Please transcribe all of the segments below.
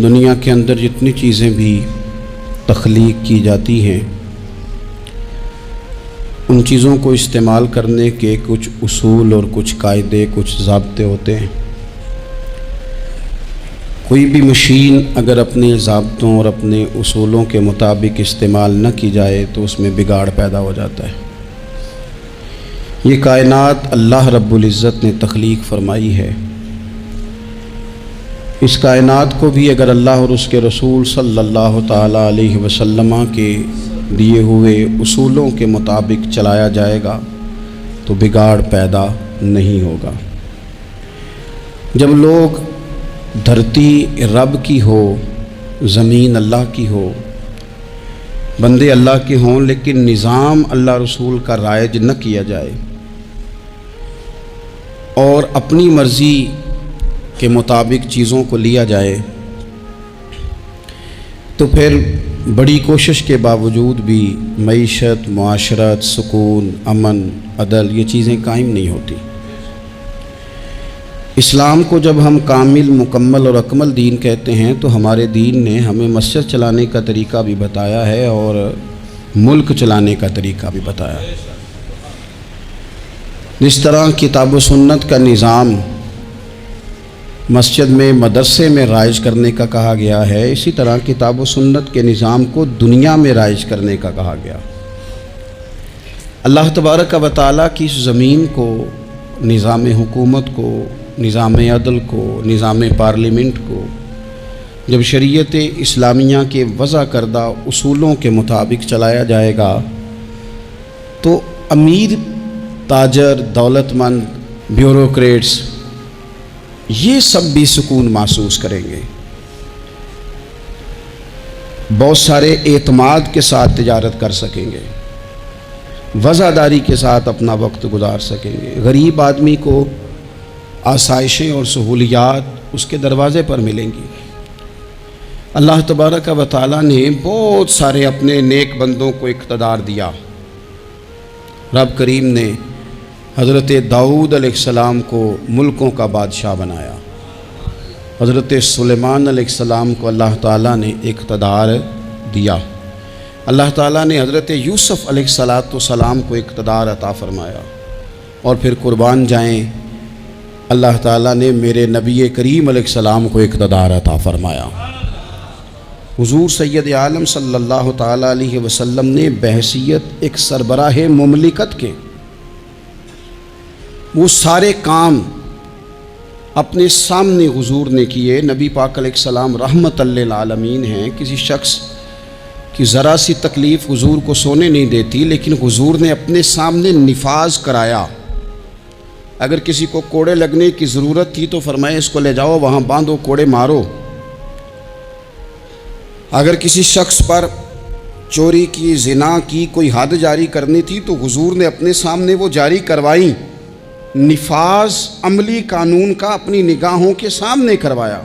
دنیا کے اندر جتنی چیزیں بھی تخلیق کی جاتی ہیں ان چیزوں کو استعمال کرنے کے کچھ اصول اور کچھ قاعدے، کچھ ضابطے ہوتے ہیں۔ کوئی بھی مشین اگر اپنے ضابطوں اور اپنے اصولوں کے مطابق استعمال نہ کی جائے تو اس میں بگاڑ پیدا ہو جاتا ہے۔ یہ کائنات اللہ رب العزت نے تخلیق فرمائی ہے۔ اس کائنات کو بھی اگر اللہ اور اس کے رسول صلی اللہ تعالیٰ علیہ وسلم کے دیے ہوئے اصولوں کے مطابق چلایا جائے گا تو بگاڑ پیدا نہیں ہوگا۔ جب لوگ دھرتی رب کی ہو، زمین اللہ کی ہو، بندے اللہ کے ہوں، لیکن نظام اللہ رسول کا رائج نہ کیا جائے اور اپنی مرضی کے مطابق چیزوں کو لیا جائے تو پھر بڑی کوشش کے باوجود بھی معیشت، معاشرت، سکون، امن، عدل یہ چیزیں قائم نہیں ہوتی۔ اسلام کو جب ہم کامل، مکمل اور اکمل دین کہتے ہیں تو ہمارے دین نے ہمیں مسجد چلانے کا طریقہ بھی بتایا ہے اور ملک چلانے کا طریقہ بھی بتایا ہے۔ جس طرح کتاب و سنت کا نظام مسجد میں، مدرسے میں رائج کرنے کا کہا گیا ہے، اسی طرح کتاب و سنت کے نظام کو دنیا میں رائج کرنے کا کہا گیا۔ اللہ تبارک و تعالیٰ کی اس زمین کو، نظام حکومت کو، نظام عدل کو، نظام پارلیمنٹ کو جب شریعت اسلامیہ کے وضع کردہ اصولوں کے مطابق چلایا جائے گا تو امیر، تاجر، دولت مند، بیوروکریٹس یہ سب بھی سکون محسوس کریں گے، بہت سارے اعتماد کے ساتھ تجارت کر سکیں گے، وفاداری کے ساتھ اپنا وقت گزار سکیں گے۔ غریب آدمی کو آسائشیں اور سہولیات اس کے دروازے پر ملیں گی۔ اللہ تبارک و تعالیٰ نے بہت سارے اپنے نیک بندوں کو اقتدار دیا۔ رب کریم نے حضرت داؤد علیہ السلام کو ملکوں کا بادشاہ بنایا، حضرت سلیمان علیہ السلام کو اللہ تعالیٰ نے اقتدار دیا، اللہ تعالیٰ نے حضرت یوسف علیہ السلام کو اقتدار عطا فرمایا، اور پھر قربان جائیں اللہ تعالیٰ نے میرے نبی کریم علیہ السلام کو اقتدار عطا فرمایا۔ حضور سید عالم صلی اللہ تعالیٰ علیہ وسلم نے بحیثیت ایک سربراہ مملکت کے وہ سارے کام اپنے سامنے حضور نے کیے۔ نبی پاک علیہ السلام رحمت للعالمین ہیں، کسی شخص کی ذرا سی تکلیف حضور کو سونے نہیں دیتی، لیکن حضور نے اپنے سامنے نفاذ کرایا۔ اگر کسی کو کوڑے لگنے کی ضرورت تھی تو فرمایا اس کو لے جاؤ، وہاں باندھو، کوڑے مارو۔ اگر کسی شخص پر چوری کی، زنا کی کوئی حد جاری کرنی تھی تو حضور نے اپنے سامنے وہ جاری کروائی۔ نفاذ عملی قانون کا اپنی نگاہوں کے سامنے کروایا۔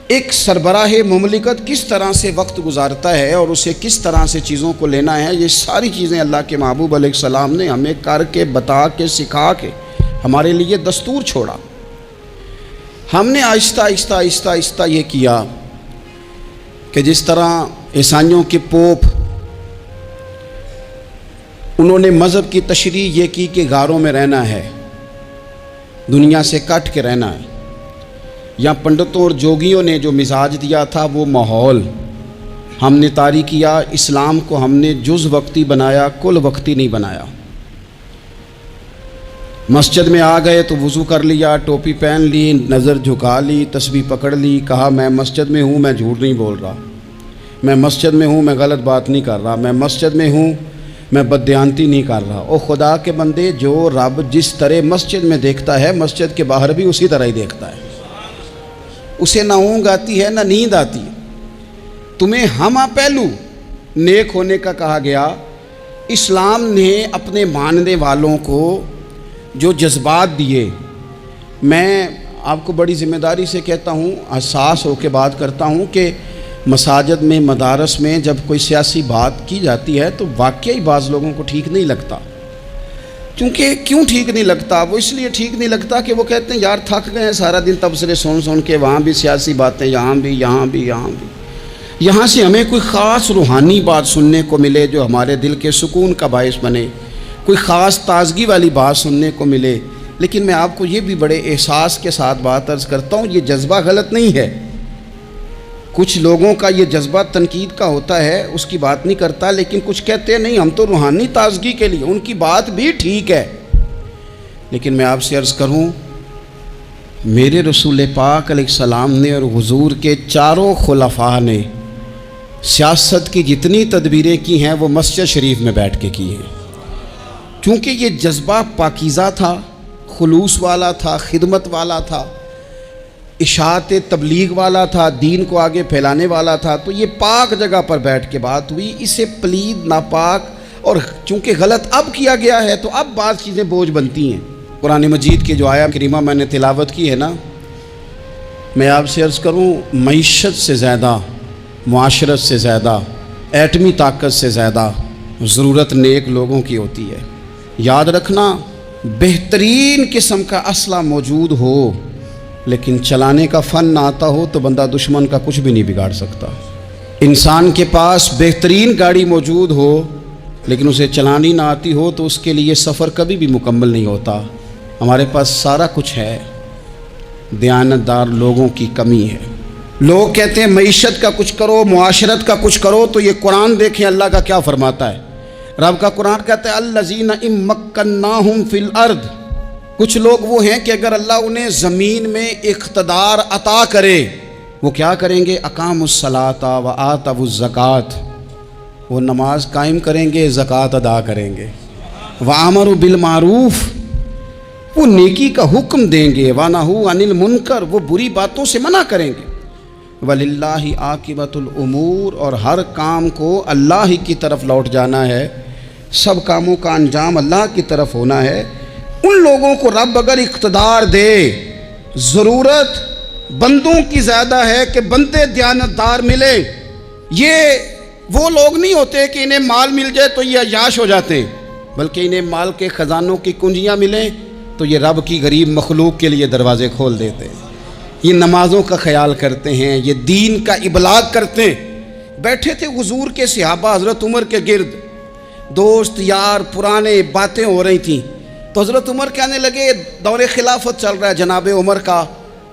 ایک سربراہ مملکت کس طرح سے وقت گزارتا ہے اور اسے کس طرح سے چیزوں کو لینا ہے، یہ ساری چیزیں اللہ کے محبوب علیہ السلام نے ہمیں کر کے، بتا کے، سکھا کے ہمارے لیے دستور چھوڑا۔ ہم نے آہستہ آہستہ آہستہ آہستہ یہ کیا کہ جس طرح عیسائیوں کے پوپ، انہوں نے مذہب کی تشریح یہ کی کہ غاروں میں رہنا ہے، دنیا سے کٹ کے رہنا ہے، یا پنڈتوں اور جوگیوں نے جو مزاج دیا تھا وہ ماحول ہم نے طاری کیا۔ اسلام کو ہم نے جز وقتی بنایا، کل وقتی نہیں بنایا۔ مسجد میں آ گئے تو وضو کر لیا، ٹوپی پہن لی، نظر جھکا لی، تسبیح پکڑ لی، کہا میں مسجد میں ہوں، میں جھوٹ نہیں بول رہا، میں مسجد میں ہوں، میں غلط بات نہیں کر رہا، میں مسجد میں ہوں، میں بددیانتی نہیں کر رہا۔ او خدا کے بندے، جو رب جس طرح مسجد میں دیکھتا ہے مسجد کے باہر بھی اسی طرح ہی دیکھتا ہے۔ اسے نہ اونگ آتی ہے نہ نیند آتی ہے۔ تمہیں ہمہ پہلو نیک ہونے کا کہا گیا۔ اسلام نے اپنے ماننے والوں کو جو جذبات دیے، میں آپ کو بڑی ذمہ داری سے کہتا ہوں، حساس ہو کے بات کرتا ہوں کہ مساجد میں، مدارس میں جب کوئی سیاسی بات کی جاتی ہے تو واقعی بعض لوگوں کو ٹھیک نہیں لگتا، چونکہ کیوں ٹھیک نہیں لگتا؟ وہ اس لیے ٹھیک نہیں لگتا کہ وہ کہتے ہیں یار تھک گئے ہیں سارا دن تبصرے سن کے، وہاں بھی سیاسی باتیں، یہاں بھی یہاں بھی یہاں بھی، یہاں سے ہمیں کوئی خاص روحانی بات سننے کو ملے جو ہمارے دل کے سکون کا باعث بنے، کوئی خاص تازگی والی بات سننے کو ملے۔ لیکن میں آپ کو یہ بھی بڑے احساس کے ساتھ بات عرض کرتا ہوں، یہ جذبہ غلط نہیں ہے۔ کچھ لوگوں کا یہ جذبہ تنقید کا ہوتا ہے، اس کی بات نہیں کرتا، لیکن کچھ کہتے ہیں نہیں ہم تو روحانی تازگی کے لیے، ان کی بات بھی ٹھیک ہے۔ لیکن میں آپ سے عرض کروں، میرے رسول پاک علیہ السلام نے اور حضور کے چاروں خلفاء نے سیاست کی جتنی تدبیریں کی ہیں وہ مسجد شریف میں بیٹھ کے کی ہیں، کیونکہ یہ جذبہ پاکیزہ تھا، خلوص والا تھا، خدمت والا تھا، اشاعت تبلیغ والا تھا، دین کو آگے پھیلانے والا تھا۔ تو یہ پاک جگہ پر بیٹھ کے بات ہوئی، اسے پلید، ناپاک اور چونکہ غلط اب کیا گیا ہے تو اب بعض چیزیں بوجھ بنتی ہیں۔ قرآن مجید کی جو آیت کریمہ میں نے تلاوت کی ہے نا، میں آپ سے عرض کروں، معیشت سے زیادہ، معاشرت سے زیادہ، ایٹمی طاقت سے زیادہ ضرورت نیک لوگوں کی ہوتی ہے۔ یاد رکھنا، بہترین قسم کا اسلحہ موجود ہو لیکن چلانے کا فن نہ آتا ہو تو بندہ دشمن کا کچھ بھی نہیں بگاڑ سکتا۔ انسان کے پاس بہترین گاڑی موجود ہو لیکن اسے چلانی نہ آتی ہو تو اس کے لیے سفر کبھی بھی مکمل نہیں ہوتا۔ ہمارے پاس سارا کچھ ہے، دیانتدار لوگوں کی کمی ہے۔ لوگ کہتے ہیں معیشت کا کچھ کرو، معاشرت کا کچھ کرو، تو یہ قرآن دیکھیں اللہ کا کیا فرماتا ہے۔ رب کا قرآن کہتا ہے الذین ان مکناہم فی الارض، کچھ لوگ وہ ہیں کہ اگر اللہ انہیں زمین میں اقتدار عطا کرے وہ کیا کریں گے؟ اقاموا الصلاۃ وآتوا الزکوٰۃ، وہ نماز قائم کریں گے، زکوٰۃ ادا کریں گے، وامروا بالمعروف، وہ نیکی کا حکم دیں گے، ونہوا عن المنکر، وہ بری باتوں سے منع کریں گے، وللہ عاقبۃ الامور، اور ہر کام کو اللہ ہی کی طرف لوٹ جانا ہے، سب کاموں کا انجام اللہ کی طرف ہونا ہے۔ ان لوگوں کو رب اگر اقتدار دے، ضرورت بندوں کی زیادہ ہے کہ بندے دیانتدار ملے۔ یہ وہ لوگ نہیں ہوتے کہ انہیں مال مل جائے تو یہ عیاش ہو جاتے ہیں، بلکہ انہیں مال کے خزانوں کی کنجیاں ملیں تو یہ رب کی غریب مخلوق کے لیے دروازے کھول دیتے ہیں۔ یہ نمازوں کا خیال کرتے ہیں، یہ دین کا ابلاغ کرتے ہیں۔ بیٹھے تھے حضور کے صحابہ حضرت عمر کے گرد، دوست یار پرانے باتیں ہو رہی تھیں، تو حضرت عمر کہنے لگے دور خلافت چل رہا ہے جناب عمر کا،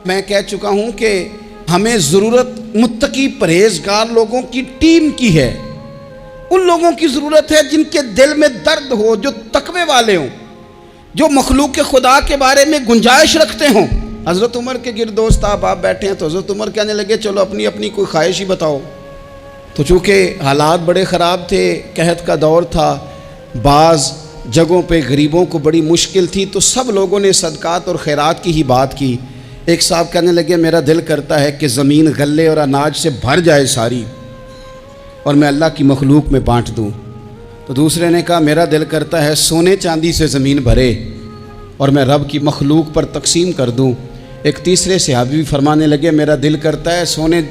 میں کہہ چکا ہوں کہ ہمیں ضرورت متقی پرہیزگار لوگوں کی ٹیم کی ہے، ان لوگوں کی ضرورت ہے جن کے دل میں درد ہو، جو تقوی والے ہوں، جو مخلوق خدا کے بارے میں گنجائش رکھتے ہوں۔ حضرت عمر کے گرد دوست آپ بیٹھے ہیں، تو حضرت عمر کہنے لگے چلو اپنی اپنی کوئی خواہش ہی بتاؤ۔ تو چونکہ حالات بڑے خراب تھے، قحط کا دور تھا، بعض جگہوں پہ غریبوں کو بڑی مشکل تھی، تو سب لوگوں نے صدقات اور خیرات کی ہی بات کی۔ ایک صاحب کہنے لگے میرا دل کرتا ہے کہ زمین غلے اور اناج سے بھر جائے ساری اور میں اللہ کی مخلوق میں بانٹ دوں۔ تو دوسرے نے کہا میرا دل کرتا ہے سونے چاندی سے زمین بھرے اور میں رب کی مخلوق پر تقسیم کر دوں۔ ایک تیسرے صحابی بھی فرمانے لگے میرا دل کرتا ہے سونے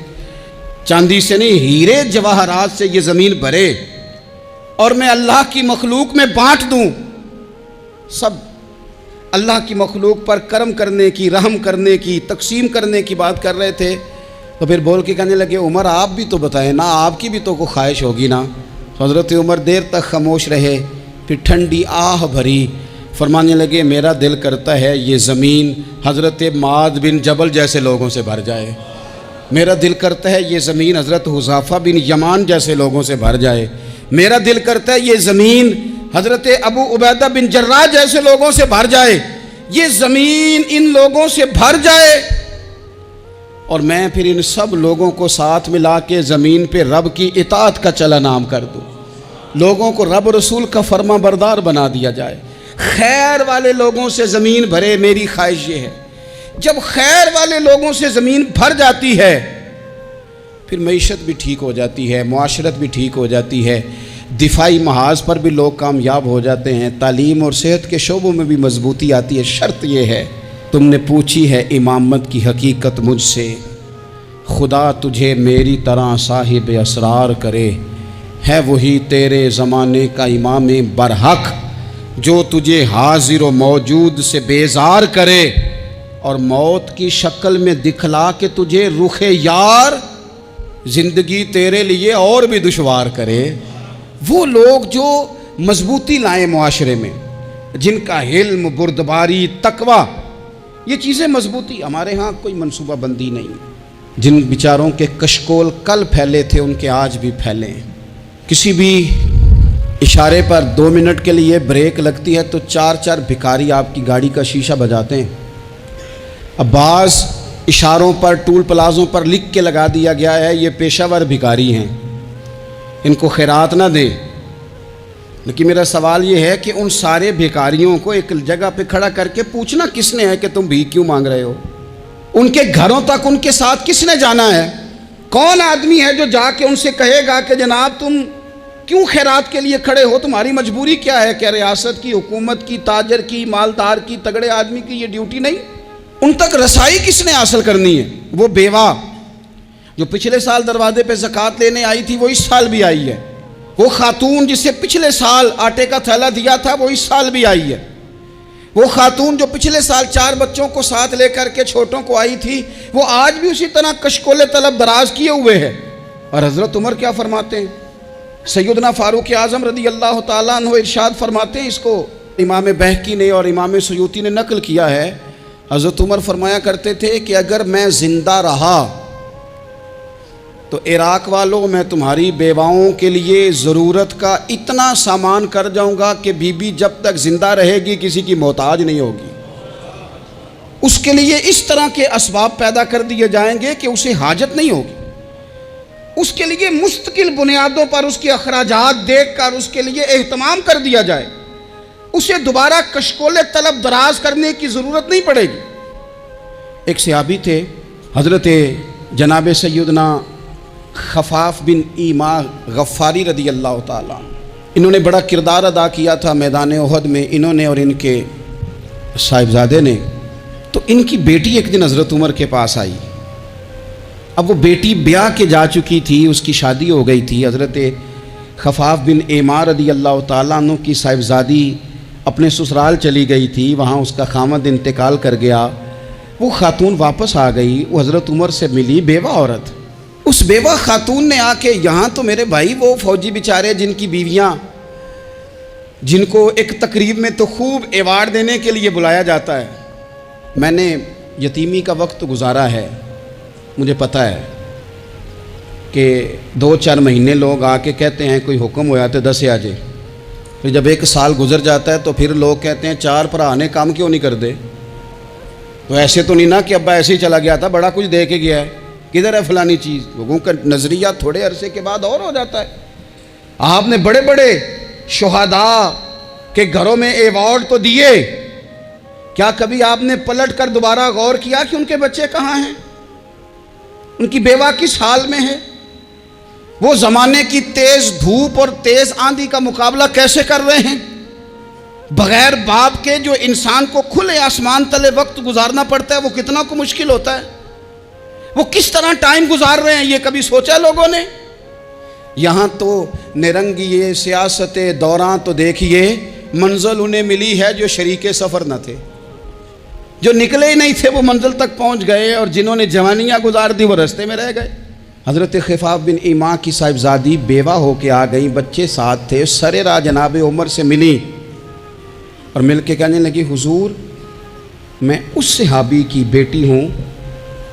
چاندی سے نہیں، ہیرے جواہرات سے یہ زمین بھرے اور میں اللہ کی مخلوق میں بانٹ دوں۔ سب اللہ کی مخلوق پر کرم کرنے کی، رحم کرنے کی، تقسیم کرنے کی بات کر رہے تھے۔ تو پھر بول کے کہنے لگے عمر آپ بھی تو بتائیں نا، آپ کی بھی تو کوئی خواہش ہوگی نا۔ حضرت عمر دیر تک خاموش رہے، پھر ٹھنڈی آہ بھری، فرمانے لگے میرا دل کرتا ہے یہ زمین حضرت معاذ بن جبل جیسے لوگوں سے بھر جائے، میرا دل کرتا ہے یہ زمین حضرت حذیفہ بن یمان جیسے لوگوں سے بھر جائے، میرا دل کرتا ہے یہ زمین حضرت ابو عبیدہ بن جراح جیسے لوگوں سے بھر جائے، یہ زمین ان لوگوں سے بھر جائے اور میں پھر ان سب لوگوں کو ساتھ ملا کے زمین پہ رب کی اطاعت کا چلن عام کر دوں، لوگوں کو رب رسول کا فرما بردار بنا دیا جائے، خیر والے لوگوں سے زمین بھرے۔ میری خواہش یہ ہے جب خیر والے لوگوں سے زمین بھر جاتی ہے پھر معیشت بھی ٹھیک ہو جاتی ہے، معاشرت بھی ٹھیک ہو جاتی ہے، دفاعی محاذ پر بھی لوگ کامیاب ہو جاتے ہیں، تعلیم اور صحت کے شعبوں میں بھی مضبوطی آتی ہے۔ شرط یہ ہے تم نے پوچھی ہے امامت کی حقیقت مجھ سے، خدا تجھے میری طرح صاحب اسرار کرے، ہے وہی تیرے زمانے کا امام برحق، جو تجھے حاضر و موجود سے بیزار کرے اور موت کی شکل میں دکھلا کے تجھے رخ یار زندگی تیرے لیے اور بھی دشوار کرے۔ وہ لوگ جو مضبوطی لائیں معاشرے میں، جن کا علم، بردباری، تقوی، یہ چیزیں مضبوطی، ہمارے ہاں کوئی منصوبہ بندی نہیں۔ جن بیچاروں کے کشکول کل پھیلے تھے ان کے آج بھی پھیلے ہیں۔ کسی بھی اشارے پر 2 منٹ کے لیے بریک لگتی ہے تو 4 بھکاری آپ کی گاڑی کا شیشہ بجاتے ہیں۔ اب بعض اشاروں پر، ٹول پلازوں پر لکھ کے لگا دیا گیا ہے یہ پیشہ ور بھکاری ہیں، ان کو خیرات نہ دیں۔ لیکن میرا سوال یہ ہے کہ ان سارے بھکاریوں کو ایک جگہ پہ کھڑا کر کے پوچھنا کس نے ہے کہ تم بھیک کیوں مانگ رہے ہو؟ ان کے گھروں تک ان کے ساتھ کس نے جانا ہے؟ کون آدمی ہے جو جا کے ان سے کہے گا کہ جناب تم کیوں خیرات کے لیے کھڑے ہو، تمہاری مجبوری کیا ہے؟ کہ ریاست کی، حکومت کی، تاجر کی، مالدار کی، تگڑے آدمی کی یہ ڈیوٹی نہیں؟ ان تک رسائی کس نے حاصل کرنی ہے؟ وہ بیوہ جو پچھلے سال دروازے پہ زکوٰۃ لینے آئی تھی وہ اس سال بھی آئی ہے، وہ خاتون جسے پچھلے سال آٹے کا تھیلا دیا تھا وہ اس سال بھی آئی ہے، وہ خاتون جو پچھلے سال 4 بچوں کو ساتھ لے کر کے چھوٹوں کو آئی تھی وہ آج بھی اسی طرح کشکول طلب دراز کیے ہوئے ہے۔ اور حضرت عمر کیا فرماتے ہیں؟ سیدنا فاروق اعظم رضی اللہ تعالیٰ عنہ ارشاد فرماتے ہیں، اس کو امام بہقی نے اور امام سیوطی نے نقل کیا ہے، حضرت عمر فرمایا کرتے تھے کہ اگر میں زندہ رہا تو عراق والوں میں تمہاری بیواؤں کے لیے ضرورت کا اتنا سامان کر جاؤں گا کہ بی بی جب تک زندہ رہے گی کسی کی محتاج نہیں ہوگی۔ اس کے لیے اس طرح کے اسباب پیدا کر دیے جائیں گے کہ اسے حاجت نہیں ہوگی، اس کے لیے مستقل بنیادوں پر اس کے اخراجات دیکھ کر اس کے لیے اہتمام کر دیا جائے، اسے دوبارہ کشکول طلب دراز کرنے کی ضرورت نہیں پڑے گی۔ ایک صحابی تھے حضرت جناب سیدنا خفاف بن ایما غفاری رضی اللہ تعالیٰ، انہوں نے بڑا کردار ادا کیا تھا میدان احد میں، انہوں نے اور ان کے صاحبزادے نے۔ تو ان کی بیٹی ایک دن حضرت عمر کے پاس آئی، اب وہ بیٹی بیاہ کے جا چکی تھی، اس کی شادی ہو گئی تھی۔ حضرت خفاف بن ایما رضی اللہ تعالیٰ عنہ کی صاحبزادی اپنے سسرال چلی گئی تھی، وہاں اس کا خامد انتقال کر گیا، وہ خاتون واپس آ گئی، وہ حضرت عمر سے ملی، بیوہ عورت۔ اس بیوہ خاتون نے آ کے یہاں تو میرے بھائی وہ فوجی بیچارے جن کی بیویاں، جن کو ایک تقریب میں تو خوب ایوارڈ دینے کے لیے بلایا جاتا ہے، میں نے یتیمی کا وقت گزارا ہے، مجھے پتہ ہے کہ 2-4 مہینے لوگ آ کے کہتے ہیں کوئی حکم ہو جاتے 10 آجے، پھر جب 1 سال گزر جاتا ہے تو پھر لوگ کہتے ہیں 4 بھرا نے کام کیوں نہیں کر دے؟ تو ایسے تو نہیں نا کہ ابا ایسے ہی چلا گیا تھا، بڑا کچھ دے کے گیا ہے، کدھر ہے فلانی چیز؟ لوگوں کا نظریہ تھوڑے عرصے کے بعد اور ہو جاتا ہے۔ آپ نے بڑے بڑے شہداء کے گھروں میں ایوارڈ تو دیے، کیا کبھی آپ نے پلٹ کر دوبارہ غور کیا کہ ان کے بچے کہاں ہیں، ان کی بیوہ کس حال میں ہے؟ وہ زمانے کی تیز دھوپ اور تیز آندھی کا مقابلہ کیسے کر رہے ہیں؟ بغیر باپ کے جو انسان کو کھلے آسمان تلے وقت گزارنا پڑتا ہے وہ کتنا کو مشکل ہوتا ہے، وہ کس طرح ٹائم گزار رہے ہیں، یہ کبھی سوچا لوگوں نے؟ یہاں تو نرنگیے سیاست دوران تو دیکھیے منزل انہیں ملی ہے جو شریک سفر نہ تھے، جو نکلے ہی نہیں تھے وہ منزل تک پہنچ گئے، اور جنہوں نے جوانیاں گزار دی وہ رستے میں رہ گئے۔ حضرت خفاف بن ایما کی صاحبزادی بیوہ ہو کے آ گئی، بچے ساتھ تھے، سرے راہ جناب عمر سے ملی اور مل کے کہنے لگی حضور میں اس صحابی کی بیٹی ہوں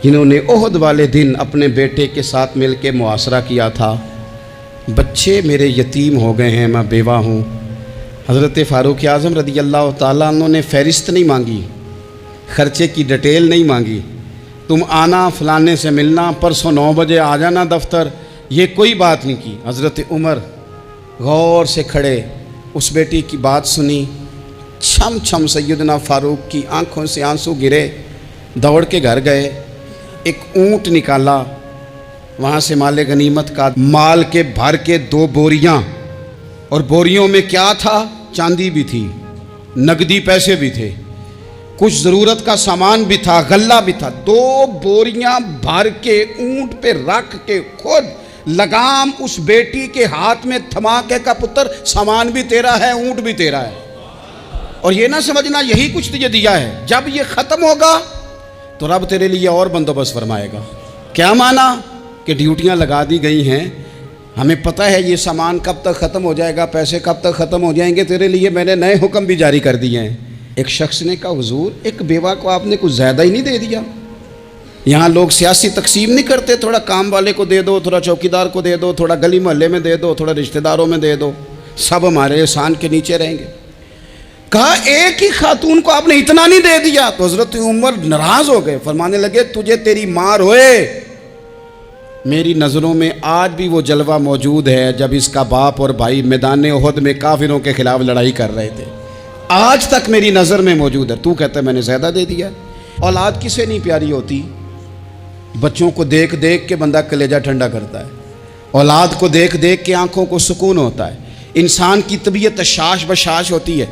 جنہوں نے احد والے دن اپنے بیٹے کے ساتھ مل کے محاصرہ کیا تھا، بچے میرے یتیم ہو گئے ہیں، میں بیوہ ہوں۔ حضرت فاروق اعظم رضی اللہ تعالیٰ عنہ نے فہرست نہیں مانگی، خرچے کی ڈیٹیل نہیں مانگی، تم آنا فلانے سے ملنا، پرسوں 9 بجے آ جانا دفتر، یہ کوئی بات نہیں کی۔ حضرت عمر غور سے کھڑے، اس بیٹی کی بات سنی، چھم چھم سیدنا فاروق کی آنکھوں سے آنسو گرے، دوڑ کے گھر گئے، ایک اونٹ نکالا، وہاں سے مال غنیمت کا مال کے بھر کے 2 بوریاں، اور بوریوں میں کیا تھا؟ چاندی بھی تھی، نقدی پیسے بھی تھے، کچھ ضرورت کا سامان بھی تھا، غلہ بھی تھا، 2 بوریاں بھر کے اونٹ پہ رکھ کے خود لگام اس بیٹی کے ہاتھ میں تھما کے کا پتر سامان بھی تیرا ہے، اونٹ بھی تیرا ہے۔ اور یہ نہ سمجھنا یہی کچھ تجھے دیا ہے، جب یہ ختم ہوگا تو رب تیرے لیے اور بندوبست فرمائے گا۔ کیا مانا؟ کہ ڈیوٹیاں لگا دی گئی ہیں، ہمیں پتہ ہے یہ سامان کب تک ختم ہو جائے گا، پیسے کب تک ختم ہو جائیں گے، تیرے لیے میں نے نئے حکم بھی جاری کر دیے ہیں۔ ایک شخص نے کہا حضور ایک بیوہ کو آپ نے کچھ زیادہ ہی نہیں دے دیا؟ یہاں لوگ سیاسی تقسیم نہیں کرتے، تھوڑا کام والے کو دے دو، تھوڑا چوکیدار کو دے دو، تھوڑا گلی محلے میں دے دو، تھوڑا رشتہ داروں میں دے دو، سب ہمارے احسان کے نیچے رہیں گے۔ کہا ایک ہی خاتون کو آپ نے اتنا نہیں دے دیا؟ تو حضرت عمر ناراض ہو گئے، فرمانے لگے تجھے تیری مار ہوئے، میری نظروں میں آج بھی وہ جلوہ موجود ہے جب اس کا باپ اور بھائی میدان احد میں کافروں کے خلاف لڑائی کر رہے تھے، آج تک میری نظر میں موجود ہے۔ تو کہتا ہے میں نے زیادہ دے دیا؟ اولاد کسے نہیں پیاری ہوتی؟ بچوں کو دیکھ دیکھ کے بندہ کلیجہ ٹھنڈا کرتا ہے، اولاد کو دیکھ دیکھ کے آنکھوں کو سکون ہوتا ہے، انسان کی طبیعت شاش بشاش ہوتی ہے۔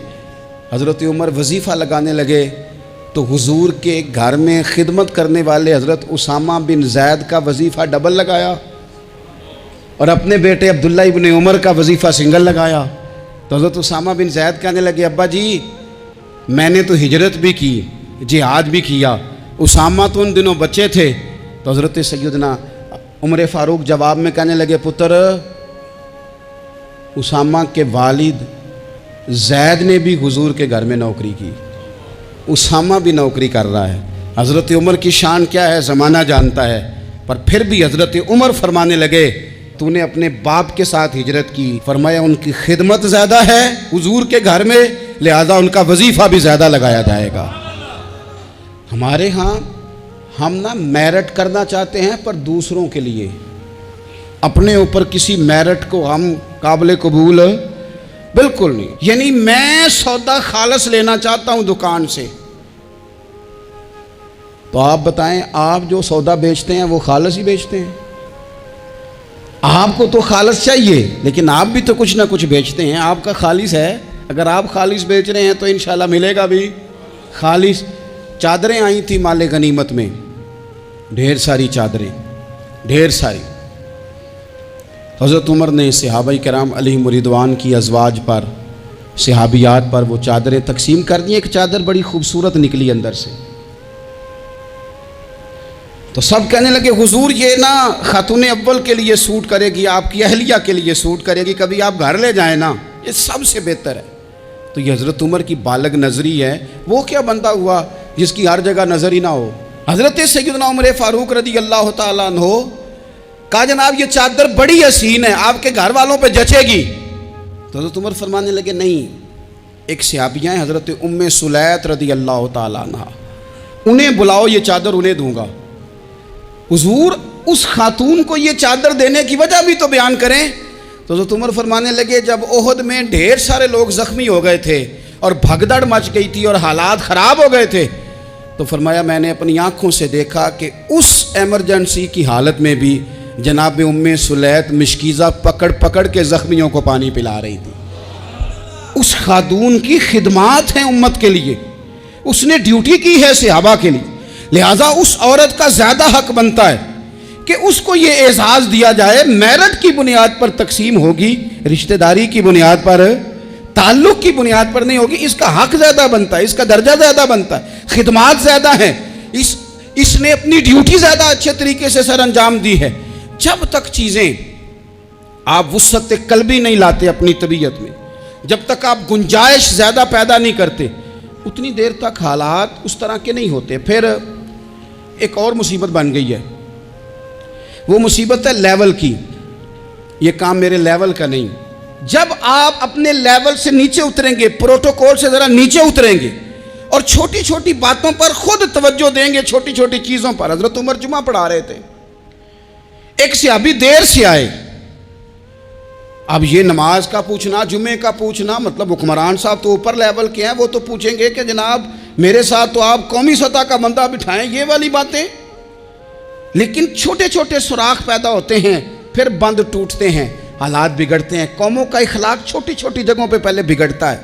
حضرت عمر وظیفہ لگانے لگے تو حضور کے گھر میں خدمت کرنے والے حضرت اسامہ بن زید کا وظیفہ ڈبل لگایا اور اپنے بیٹے عبداللہ ابن عمر کا وظیفہ سنگل لگایا۔ تو حضرت اسامہ بن زید کہنے لگے ابا جی میں نے تو ہجرت بھی کی، جہاد بھی کیا، اسامہ تو ان دنوں بچے تھے۔ تو حضرت سیدنا عمر فاروق جواب میں کہنے لگے پتر اسامہ کے والد زید نے بھی حضور کے گھر میں نوکری کی، اسامہ بھی نوکری کر رہا ہے۔ حضرت عمر کی شان کیا ہے زمانہ جانتا ہے، پر پھر بھی حضرت عمر فرمانے لگے تو نے اپنے باپ کے ساتھ ہجرت کی، فرمایا ان کی خدمت زیادہ ہے حضور کے گھر میں، لہذا ان کا وظیفہ بھی زیادہ لگایا جائے گا۔ ہمارے ہاں ہم نہ میرٹ کرنا چاہتے ہیں پر دوسروں کے لیے، اپنے اوپر کسی میرٹ کو ہم قابل قبول بالکل نہیں۔ یعنی میں سودا خالص لینا چاہتا ہوں دکان سے، تو آپ بتائیں آپ جو سودا بیچتے ہیں وہ خالص ہی بیچتے ہیں؟ آپ کو تو خالص چاہیے لیکن آپ بھی تو کچھ نہ کچھ بیچتے ہیں، آپ کا خالص ہے، اگر آپ خالص بیچ رہے ہیں تو انشاءاللہ ملے گا بھی خالص۔ چادریں آئی تھیں مال غنیمت میں، ڈھیر ساری چادریں، ڈھیر ساری۔ حضرت عمر نے صحابہ کرام علیہم رضوان کی ازواج پر، صحابیات پر وہ چادریں تقسیم کر دیں۔ ایک چادر بڑی خوبصورت نکلی اندر سے، تو سب کہنے لگے حضور یہ نا خاتون اول کے لیے سوٹ کرے گی، آپ کی اہلیہ کے لیے سوٹ کرے گی، کبھی آپ گھر لے جائیں نا، یہ سب سے بہتر ہے۔ تو یہ حضرت عمر کی بالغ نظری ہے، وہ کیا بندہ ہوا جس کی ہر جگہ نظر ہی نہ ہو۔ حضرت سیدنا عمر فاروق رضی اللہ تعالیٰ عنہ کہا جناب یہ چادر بڑی حسین ہے، آپ کے گھر والوں پہ جچے گی۔ تو حضرت عمر فرمانے لگے نہیں، ایک صحابیہ ہیں حضرت ام سلیت رضی اللہ تعالیٰ عنہ، انہیں بلاؤ، یہ چادر انہیں دوں گا۔ حضور اس خاتون کو یہ چادر دینے کی وجہ بھی تو بیان کریں۔ تو حضرت عمر فرمانے لگے جب احد میں ڈھیر سارے لوگ زخمی ہو گئے تھے اور بھگدڑ مچ گئی تھی اور حالات خراب ہو گئے تھے، تو فرمایا میں نے اپنی آنکھوں سے دیکھا کہ اس ایمرجنسی کی حالت میں بھی جناب ام سلیت مشکیزہ پکڑ پکڑ کے زخمیوں کو پانی پلا رہی تھی۔ اس خاتون کی خدمات ہیں امت کے لیے، اس نے ڈیوٹی کی ہے صحابہ کے لیے، لہٰذا اس عورت کا زیادہ حق بنتا ہے کہ اس کو یہ اعزاز دیا جائے۔ میرٹ کی بنیاد پر تقسیم ہوگی، رشتہ داری کی بنیاد پر، تعلق کی بنیاد پر نہیں ہوگی۔ اس کا حق زیادہ بنتا ہے، اس کا درجہ زیادہ بنتا ہے، خدمات زیادہ ہیں، اس نے اپنی ڈیوٹی زیادہ اچھے طریقے سے سر انجام دی ہے۔ جب تک چیزیں آپ وسعت قلبی نہیں لاتے اپنی طبیعت میں، جب تک آپ گنجائش زیادہ پیدا نہیں کرتے، اتنی دیر تک حالات اس طرح کے نہیں ہوتے۔ پھر ایک اور مصیبت بن گئی ہے، وہ مصیبت ہے لیول کی۔ یہ کام میرے لیول کا نہیں، جب آپ اپنے لیول سے نیچے اتریں گے، پروٹوکول سے ذرا نیچے اتریں گے اور چھوٹی چھوٹی باتوں پر خود توجہ دیں گے، چھوٹی چھوٹی چیزوں پر۔ حضرت عمر جمعہ پڑھا رہے تھے، ایک صحابی دیر سے آئے۔ اب یہ نماز کا پوچھنا، جمعے کا پوچھنا، مطلب حکمران صاحب تو اوپر لیول کے ہیں، وہ تو پوچھیں گے کہ جناب میرے ساتھ تو آپ قومی سطح کا بندہ بٹھائیں، یہ والی باتیں۔ لیکن چھوٹے چھوٹے سوراخ پیدا ہوتے ہیں، پھر بند ٹوٹتے ہیں، حالات بگڑتے ہیں۔ قوموں کا اخلاق چھوٹی چھوٹی جگہوں پہ پہلے بگڑتا ہے،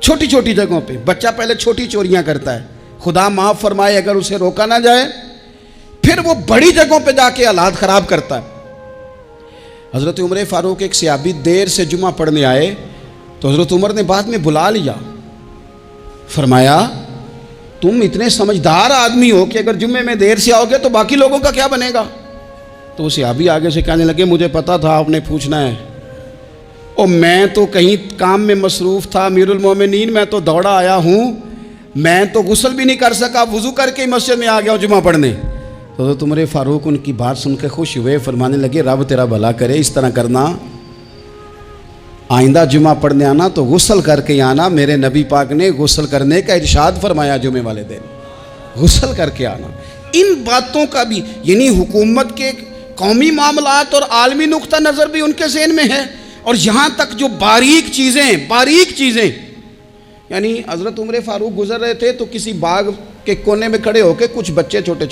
چھوٹی چھوٹی جگہوں پہ۔ بچہ پہلے چھوٹی چوریاں کرتا ہے، خدا معاف فرمائے اگر اسے روکا نہ جائے، پھر وہ بڑی جگہوں پہ جا کے حالات خراب کرتا ہے۔ حضرت عمر فاروق ایک صحابی دیر سے جمعہ پڑھنے آئے، تو حضرت عمر نے بعد میں بلا لیا فرمایا تم اتنے سمجھدار آدمی ہو کہ اگر جمعے میں دیر سے آؤ گے تو باقی لوگوں کا کیا بنے گا؟ تو صحابی آگے سے کہنے لگے مجھے پتا تھا آپ نے پوچھنا ہے، اور میں تو کہیں کام میں مصروف تھا امیر المومنین، میں تو دوڑا آیا ہوں، میں تو غسل بھی نہیں کر سکا، وضو کر کے مسجد میں آ گیا ہوں جمعہ پڑھنے۔ تو حضرت عمر فاروق ان کی بات سن کے خوش ہوئے، فرمانے لگے رب تیرا بھلا کرے، اس طرح کرنا، آئندہ جمعہ پڑھنے آنا تو غسل کر کے آنا، میرے نبی پاک نے غسل کرنے کا ارشاد فرمایا جمعے والے دن، غسل کر کے آنا۔ ان باتوں کا بھی یعنی حکومت کے قومی معاملات اور عالمی نقطہ نظر بھی ان کے ذہن میں ہے، اور یہاں تک جو باریک چیزیں یعنی حضرت عمر فاروق گزر رہے تھے تو کسی باغ کے کونے میں کھڑے ہو کے کچھ بچے چھوٹے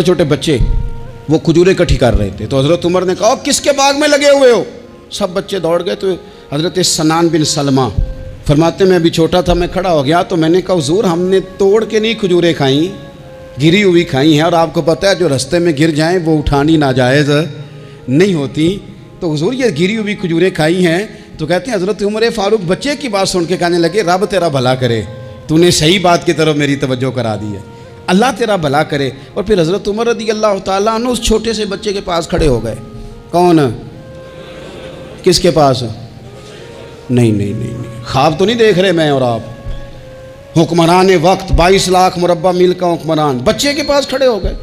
چھوٹے بچے وہ کھجوریں اکٹھی کر رہے تھے، تو حضرت عمر نے کہا کس کے باغ میں لگے ہوئے ہو؟ سب بچے دوڑ گئے، تو حضرت سنان بن سلمہ فرماتے میں ابھی چھوٹا تھا، میں کھڑا ہو گیا تو میں نے کہا حضور ہم نے توڑ کے نہیں کھجوریں کھائیں، گری ہوئی کھائی ہیں، اور آپ کو پتہ ہے جو رستے میں گر جائیں وہ اٹھانی ناجائز نہیں ہوتی، تو حضور یہ گری ہوئی کھجوریں کھائی ہیں۔ تو کہتے ہیں حضرت عمر فاروق بچے کی بات سن کے کہنے لگے رب تیرا بھلا کرے، تو نے صحیح بات کی طرف میری توجہ کرا دی ہے، اللہ تیرا بھلا کرے۔ اور پھر حضرت عمر رضی اللہ تعالیٰ عنہ اس چھوٹے سے بچے کے پاس کھڑے ہو گئے۔ کون؟ کس کے پاس؟ نہیں، خواب تو نہیں دیکھ رہے میں اور آپ، حکمران وقت 22 لاکھ مربع میل کا حکمران بچے کے پاس کھڑے ہو گئے،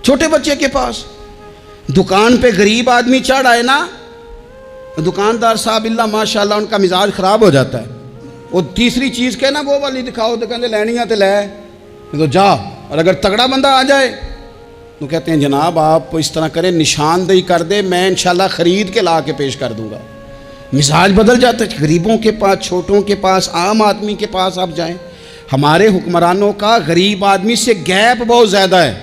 چھوٹے بچے کے پاس۔ دکان پہ غریب آدمی چڑھ آئے نا، دکاندار صاحب اللہ ماشاءاللہ ان کا مزاج خراب ہو جاتا ہے، وہ تیسری چیز کہنا وہ والی دکھاؤ تو کہتے لینیاں تے لے تو جا، اور اگر تگڑا بندہ آ جائے تو کہتے ہیں جناب آپ اس طرح کریں نشاندہی کر دے، میں انشاءاللہ خرید کے لا کے پیش کر دوں گا۔ مزاج بدل جاتا ہے، غریبوں کے پاس، چھوٹوں کے پاس، عام آدمی کے پاس آپ جائیں۔ ہمارے حکمرانوں کا غریب آدمی سے گیپ بہت زیادہ ہے،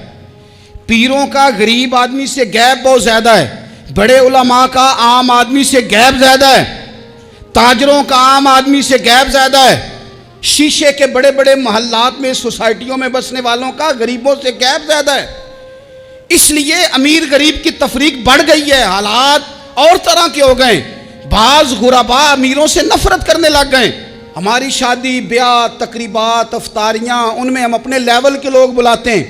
پیروں کا غریب آدمی سے گیپ بہت زیادہ ہے، بڑے علماء کا عام آدمی سے گیپ زیادہ ہے، تاجروں کا عام آدمی سے گیپ زیادہ ہے، شیشے کے بڑے بڑے محلات میں سوسائٹیوں میں بسنے والوں کا غریبوں سے گیپ زیادہ ہے۔ اس لیے امیر غریب کی تفریق بڑھ گئی ہے، حالات اور طرح کے ہو گئے، بعض غرباء امیروں سے نفرت کرنے لگ گئے۔ ہماری شادی بیاہ تقریبات افطاریاں ان میں ہم اپنے لیول کے لوگ بلاتے ہیں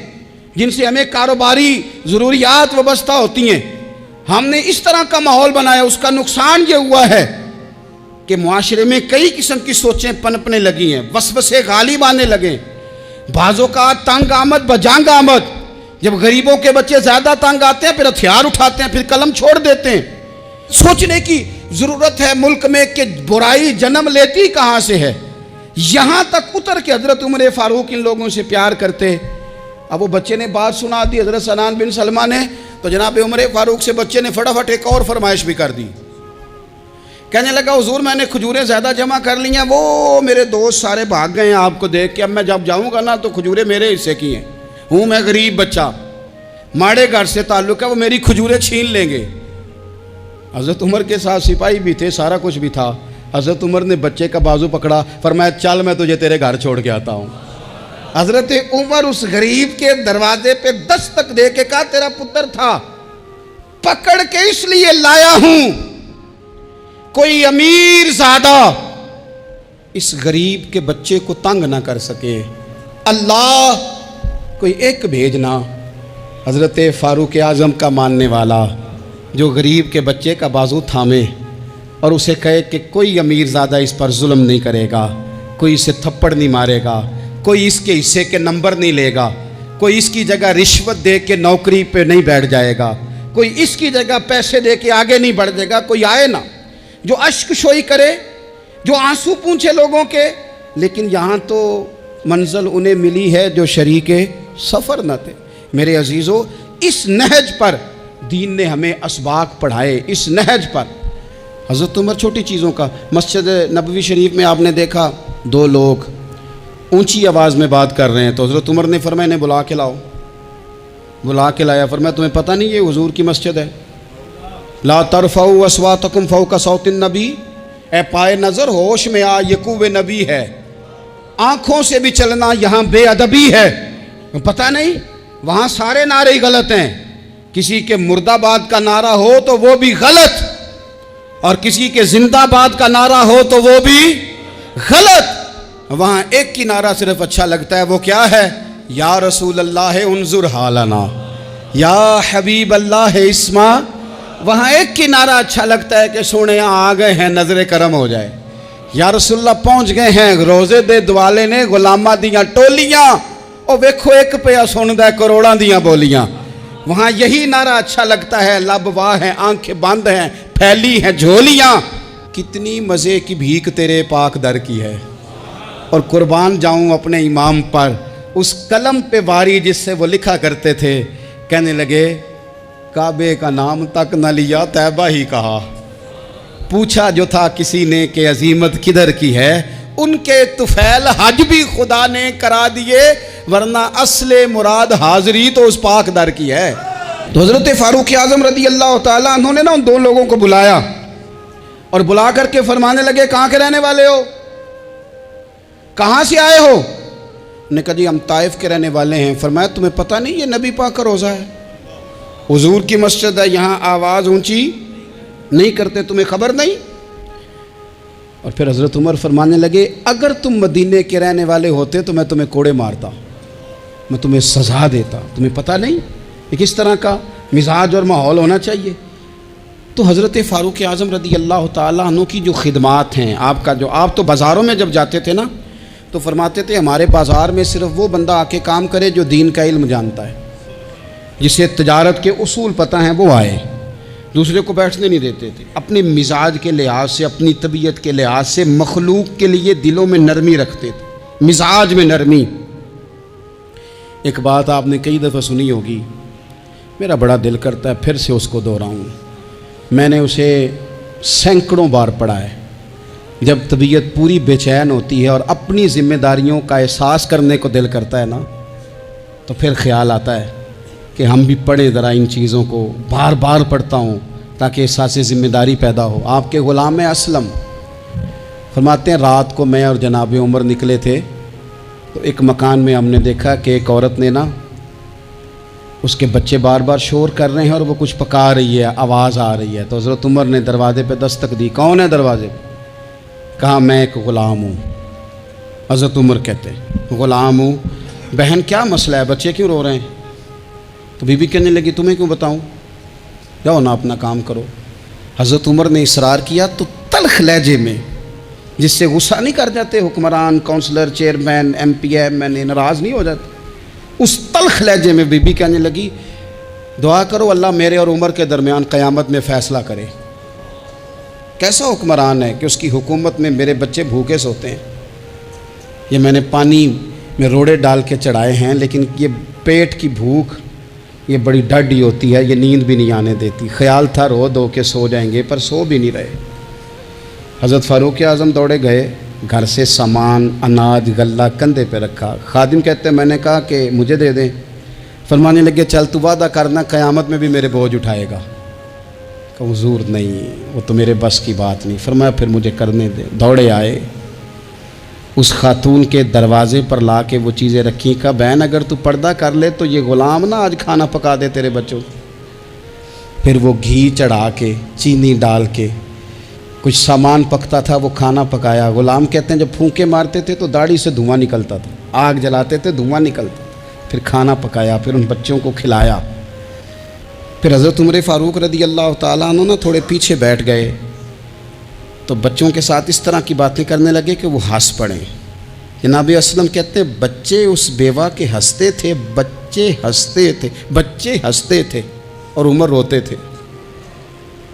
جن سے ہمیں کاروباری ضروریات وابستہ ہوتی ہیں، ہم نے اس طرح کا ماحول بنایا، اس کا نقصان یہ ہوا ہے کہ معاشرے میں کئی قسم کی سوچیں پنپنے لگی ہیں، وسوسے غالب آنے لگے، بعضوں کا تنگ آمد بجنگ آمد، جب غریبوں کے بچے زیادہ تنگ آتے ہیں پھر ہتھیار اٹھاتے ہیں، پھر قلم چھوڑ دیتے ہیں۔ سوچنے کی ضرورت ہے ملک میں کہ برائی جنم لیتی کہاں سے ہے، یہاں تک اتر کے حضرت عمر فاروق ان لوگوں سے پیار کرتے۔ اب وہ بچے نے بات سنا دی حضرت سنان بن سلمہ نے، تو جناب عمر فاروق سے بچے نے فٹافٹ ایک اور فرمائش بھی کر دی، کہنے لگا حضور میں نے کھجوریں زیادہ جمع کر لی ہیں، وہ میرے دوست سارے بھاگ گئے ہیں آپ کو دیکھ کے، اب میں جب جاؤں گا نا تو کھجوریں میرے حصے کی ہیں، ہوں میں غریب بچہ، ماڑے گھر سے تعلق ہے، وہ میری کھجوریں چھین لیں گے۔ حضرت عمر کے ساتھ سپاہی بھی تھے، سارا کچھ بھی تھا، حضرت عمر نے بچے کا بازو پکڑا، فرمایا چل میں تجھے تیرے گھر چھوڑ کے آتا ہوں۔ حضرت عمر اس غریب کے دروازے پہ دستک دے کے کہا تیرا پتر تھا، پکڑ کے اس لیے لایا ہوں کوئی امیر زادہ اس غریب کے بچے کو تنگ نہ کر سکے، اللہ کوئی ایک بھیجنا حضرت فاروق اعظم کا ماننے والا جو غریب کے بچے کا بازو تھامے اور اسے کہے کہ کوئی امیر زادہ اس پر ظلم نہیں کرے گا، کوئی اسے تھپڑ نہیں مارے گا، کوئی اس کے حصے کے نمبر نہیں لے گا، کوئی اس کی جگہ رشوت دے کے نوکری پہ نہیں بیٹھ جائے گا، کوئی اس کی جگہ پیسے دے کے آگے نہیں بڑھ جائے گا، کوئی آئے نا جو اشک شوئی کرے، جو آنسو پونچھے لوگوں کے، لیکن یہاں تو منزل انہیں ملی ہے جو شریک سفر نہ تھے۔ میرے عزیزو اس نہج پر دین نے ہمیں اسباق پڑھائے، اس نہج پر۔ حضرت عمر چھوٹی چیزوں کا، مسجد نبوی شریف میں آپ نے دیکھا دو لوگ اونچی آواز میں بات کر رہے ہیں، تو حضرت عمر نے فرمایا انہیں بلا کے لاؤ، بلا کے لایا، فرمایا تمہیں پتہ نہیں یہ حضور کی مسجد ہے، لا ترفعوا اصواتکم فوق صوت النبی، اے پائے نظر ہوش میں آ، یہ کوہ نبی ہے، آنکھوں سے بھی چلنا یہاں بے ادبی ہے، پتہ نہیں وہاں سارے نعرے غلط ہیں، کسی کے مرد آباد کا نعرہ ہو تو وہ بھی غلط، اور کسی کے زندہ باد کا نعرہ ہو تو وہ بھی غلط۔ وہاں ایک کی نعرہ صرف اچھا لگتا ہے، وہ کیا ہے؟ یا رسول اللہ انظر حالنا، یا حبیب اللہ اسما۔ وہاں ایک کی نعرہ اچھا لگتا ہے کہ سونے یہاں آ گئے ہیں، نظر کرم ہو جائے۔ یا رسول اللہ پہنچ گئے ہیں، روزے دے دوالے نے غلامہ دیاں ٹولیاں، او ویکھو ایک پیا سندا ہے کروڑاں دیاں بولیاں۔ وہاں یہی نعرہ اچھا لگتا ہے، لب واہ ہیں، آنکھیں بند ہیں، پھیلی ہیں جھولیاں، کتنی مزے کی بھیک تیرے پاک در کی ہے۔ اور قربان جاؤں اپنے امام پر، اس قلم پہ واری جس سے وہ لکھا کرتے تھے، کہنے لگے کعبے کا نام تک نہ لیا طیبہ ہی کہا، پوچھا جو تھا کسی نے کہ عظیمت کدھر کی ہے، ان کے طفیل حج بھی خدا نے کرا دیے، ورنہ اصل مراد حاضری تو اس پاک در کی ہے۔ تو حضرت فاروق اعظم رضی اللہ تعالیٰ عنہ نے ان دو لوگوں کو بلایا اور بلا کر کے فرمانے لگے کہاں کے رہنے والے ہو، کہاں سے آئے ہو؟ نے کہا جی ہم طائف کے رہنے والے ہیں۔ فرمایا تمہیں پتہ نہیں یہ نبی پاک کا روزہ ہے، حضور کی مسجد ہے، یہاں آواز اونچی نہیں کرتے، تمہیں خبر نہیں؟ اور پھر حضرت عمر فرمانے لگے اگر تم مدینے کے رہنے والے ہوتے تو میں تمہیں کوڑے مارتا، میں تمہیں سزا دیتا، تمہیں پتہ نہیں کہ کس طرح کا مزاج اور ماحول ہونا چاہیے۔ تو حضرت فاروق اعظم رضی اللہ تعالیٰ عنہ کی جو خدمات ہیں، آپ تو بازاروں میں جب جاتے تھے نا تو فرماتے تھے ہمارے بازار میں صرف وہ بندہ آ کے کام کرے جو دین کا علم جانتا ہے، جسے تجارت کے اصول پتہ ہیں وہ آئے، دوسرے کو بیٹھنے نہیں دیتے تھے۔ اپنے مزاج کے لحاظ سے، اپنی طبیعت کے لحاظ سے مخلوق کے لیے دلوں میں نرمی رکھتے تھے، مزاج میں نرمی۔ ایک بات آپ نے کئی دفعہ سنی ہوگی، میرا بڑا دل کرتا ہے پھر سے اس کو دہراؤں، میں نے اسے سینکڑوں بار پڑھا ہے۔ جب طبیعت پوری بے چین ہوتی ہے اور اپنی ذمہ داریوں کا احساس کرنے کو دل کرتا ہے نا، تو پھر خیال آتا ہے کہ ہم بھی پڑھیں ذرا ان چیزوں کو، بار بار پڑھتا ہوں تاکہ احساس ذمہ داری پیدا ہو۔ آپ کے غلام اسلم فرماتے ہیں رات کو میں اور جناب عمر نکلے تھے تو ایک مکان میں ہم نے دیکھا کہ ایک عورت نے نا، اس کے بچے بار بار شور کر رہے ہیں اور وہ کچھ پکا رہی ہے، آواز آ رہی ہے۔ تو حضرت عمر نے دروازے پہ دستک دی، کون ہے دروازے پہ؟ کہا میں ایک غلام ہوں۔ حضرت عمر کہتے ہیں غلام ہوں، بہن کیا مسئلہ ہے، بچے کیوں رو رہے ہیں؟ تو بی بی کہنے لگی تمہیں کیوں بتاؤں، جاؤ نا اپنا کام کرو۔ حضرت عمر نے اصرار کیا تو تلخ لہجے میں، جس سے غصہ نہیں کر جاتے حکمران، councillor, chairman, M P M N A ناراض نہیں ہو جاتے، اس تلخ لہجے میں بی بی کہنے لگی دعا کرو اللہ میرے اور عمر کے درمیان قیامت میں فیصلہ کرے۔ کیسا حکمران ہے کہ اس کی حکومت میں میرے بچے بھوکے سوتے ہیں، یہ میں نے پانی میں روڑے ڈال کے چڑھائے ہیں، لیکن یہ پیٹ کی بھوک یہ بڑی ڈڈی ہوتی ہے، یہ نیند بھی نہیں آنے دیتی۔ خیال تھا رو دو کے سو جائیں گے پر سو بھی نہیں رہے۔ حضرت فاروق اعظم دوڑے گئے، گھر سے سامان، اناج، غلہ کندھے پہ رکھا۔ خادم کہتے ہیں میں نے کہا کہ مجھے دے دیں، فرمانے لگے چل تو وعدہ کرنا قیامت میں بھی میرے بوجھ اٹھائے گا۔ کہ حضور نہیں، وہ تو میرے بس کی بات نہیں۔ فرمایا پھر مجھے کرنے دے۔ دوڑے آئے، اس خاتون کے دروازے پر لا کے وہ چیزیں رکھیں، کہا بہن اگر تو پردہ کر لے تو یہ غلام نہ آج کھانا پکا دے تیرے بچوں۔ پھر وہ گھی چڑھا کے، چینی ڈال کے، کچھ سامان پکتا تھا وہ کھانا پکایا۔ غلام کہتے ہیں جب پھونکے مارتے تھے تو داڑھی سے دھواں نکلتا تھا، آگ جلاتے تھے دھواں نکلتا، پھر کھانا پکایا، پھر ان بچوں کو کھلایا۔ پھر حضرت عمر فاروق رضی اللہ تعالیٰ عنہ نا تھوڑے پیچھے بیٹھ گئے تو بچوں کے ساتھ اس طرح کی باتیں کرنے لگے کہ وہ ہنس پڑیں۔ جناب اسلم کہتے ہیں بچے اس بیوہ کے ہنستے تھے، بچے ہنستے تھے اور عمر روتے تھے۔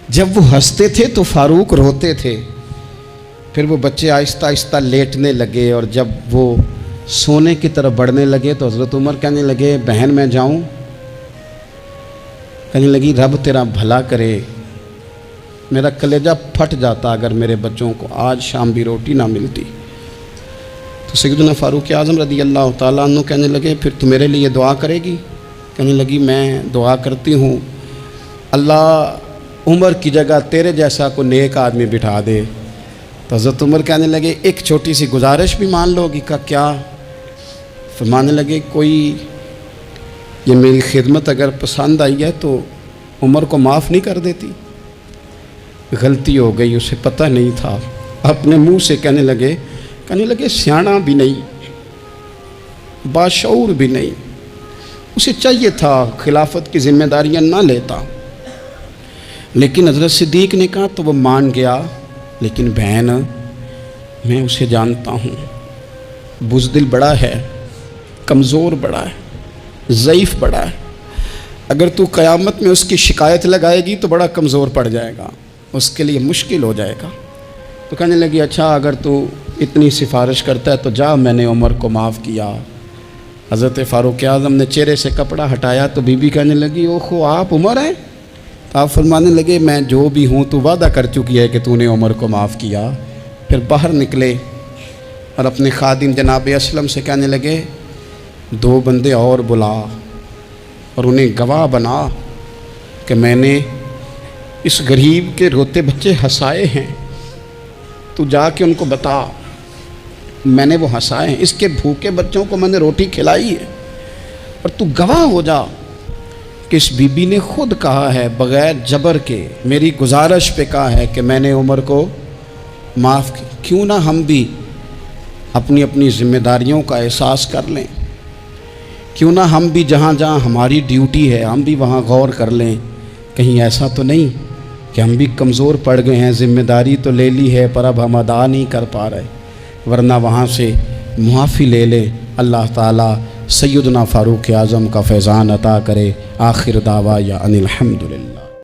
جب وہ ہنستے تھے تو فاروق روتے تھے۔ پھر وہ بچے آہستہ آہستہ لیٹنے لگے اور جب وہ سونے کی طرف بڑھنے لگے تو حضرت عمر کہنے لگے بہن میں جاؤں؟ کہنے لگی رب تیرا بھلا کرے، میرا کلیجہ پھٹ جاتا اگر میرے بچوں کو آج شام بھی روٹی نہ ملتی۔ تو سیدنا فاروق اعظم رضی اللہ تعالیٰ عنہ کہنے لگے پھر تو میرے لیے دعا کرے گی؟ کہنے لگی میں دعا کرتی ہوں اللہ عمر کی جگہ تیرے جیسا کو نیک آدمی بٹھا دے۔ تو حضرت عمر کہنے لگے ایک چھوٹی سی گزارش بھی مان لو گی؟ کہا کیا؟ فرمانے لگے کوئی یہ میری خدمت اگر پسند آئی ہے تو عمر کو معاف نہیں کر دیتی؟ غلطی ہو گئی، اسے پتہ نہیں تھا۔ اپنے منہ سے کہنے لگے کہنے لگے سیانا بھی نہیں، باشعور بھی نہیں، اسے چاہیے تھا خلافت کی ذمہ داریاں نہ لیتا، لیکن حضرت صدیق نے کہا تو وہ مان گیا، لیکن بہن میں اسے جانتا ہوں، بزدل بڑا ہے، کمزور بڑا ہے، ضعیف بڑا ہے، اگر تو قیامت میں اس کی شکایت لگائے گی تو بڑا کمزور پڑ جائے گا، اس کے لیے مشکل ہو جائے گا۔ تو کہنے لگی اچھا اگر تو اتنی سفارش کرتا ہے تو جا، میں نے عمر کو معاف کیا۔ حضرت فاروق اعظم نے چہرے سے کپڑا ہٹایا تو بی بی کہنے لگی اوہو آپ عمر ہیں؟ تو آپ فرمانے لگے میں جو بھی ہوں تو وعدہ کر چکی ہے کہ تو نے عمر کو معاف کیا۔ پھر باہر نکلے اور اپنے خادم جناب اسلم سے کہنے لگے 2 بندے اور بلا اور انہیں گواہ بنا کہ میں نے اس غریب کے روتے بچے ہنسائے ہیں، تو جا کے ان کو بتا میں نے وہ ہنسائے ہیں، اس کے بھوکے بچوں کو میں نے روٹی کھلائی ہے، اور تو گواہ ہو جا کہ اس بی بی نے خود کہا ہے بغیر جبر کے، میری گزارش پہ کہا ہے کہ میں نے عمر کو معاف کی۔ کیوں نہ ہم بھی اپنی اپنی ذمہ داریوں کا احساس کر لیں، کیوں نہ ہم بھی جہاں جہاں ہماری ڈیوٹی ہے ہم بھی وہاں غور کر لیں، کہیں ایسا تو نہیں کہ ہم بھی کمزور پڑ گئے ہیں، ذمہ داری تو لے لی ہے پر اب ہم ادا نہیں کر پا رہے، ورنہ وہاں سے معافی لے لیں۔ اللہ تعالیٰ سیدنا فاروق اعظم کا فیضان عطا کرے۔ آخر دعوایا ان الحمدللہ۔